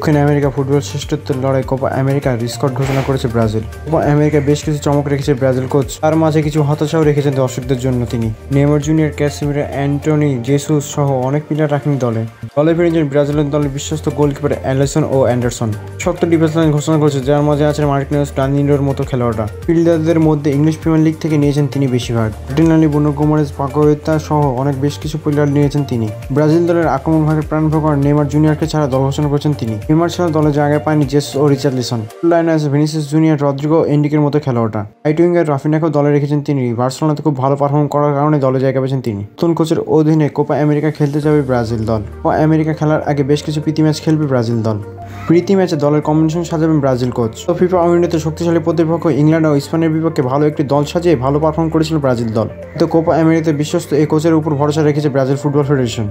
দক্ষিণ America football শ্রেষ্ঠত্বের লড়াই কোপা আমেরিকার রেকর্ড ঘোষণা করেছে ব্রাজিল। কোপা আমেরিকায় বেশ কিছু চমক রেখেছে ব্রাজিল কোচ, তার মাঝে কিছু হতাশাও রেখেছেন দর্শকদের জন্য তিনি। Neymar junior, Casemiro, Antony, Jesus সহ অনেক প্লেয়ার রাখেনি দলে ফিরেছেন ব্রাজিলের দলের বিশ্বস্ত গোলকিপার অ্যালিসন ও অ্যান্ডারসন। শক্ত ডিফেন্স লাইন ঘোষণা করেছে, যার মাঝে আছেন মার্টিনেজ, ডানিলোর মতো খেলোয়াড়রা। ফিল্ডারদের মধ্যে ইংলিশ প্রিমিয়ার লিগ থেকে নিয়েছেন তিনি বেশিরভাগ। মার্টিনেলি, বুনো গোমেরেজ, পাকুয়েতা সহ অনেক বেশ কিছু প্লেয়ার নিয়েছেন তিনি। ব্রাজিল দলের আক্রমণ ভাগের প্রাণভোকর নেইমার জুনিয়রকে ছাড়া দল ঘোষণা করেছেন তিনি। নেইমার ছাড়া দলে জায়গা পায়নি জেসুস ও রিচার্লিসন। লাইনে আছে ভিনিসিয়াস জুনিয়র, রদ্রিগো, এন্ডিকের মতো খেলোয়াড়রা। রাইট উইঙ্গার রাফিনাকেও দলে রেখেছেন তিনি। বার্সেলোনাতে খুব ভালো পারফর্ম করার কারণে দলে জায়গা পেয়েছেন তিনি। নতুন কোচের অধীনে কোপা আমেরিকা খেলতে যাবে ব্রাজিল দল। কোপা আমেরিকা খেলার আগে বেশ কিছু প্রীতি ম্যাচ খেলবে ব্রাজিল দল। প্রীতি ম্যাচে দলের কম্বিনেশন সাজাবেন ব্রাজিল কোচ। ফিফা উইন্ডোতে শক্তিশালী প্রতিপক্ষ ইংল্যান্ড ও স্পেনের বিপক্ষে ভালো একটি দল সাজিয়ে ভালো পারফর্ম করেছিল ব্রাজিল দল। তো কোপা আমেরিকাতে বিশ্বস্ত এই কোচের উপর ভরসা রেখেছে ব্রাজিল ফুটবল ফেডারেশন।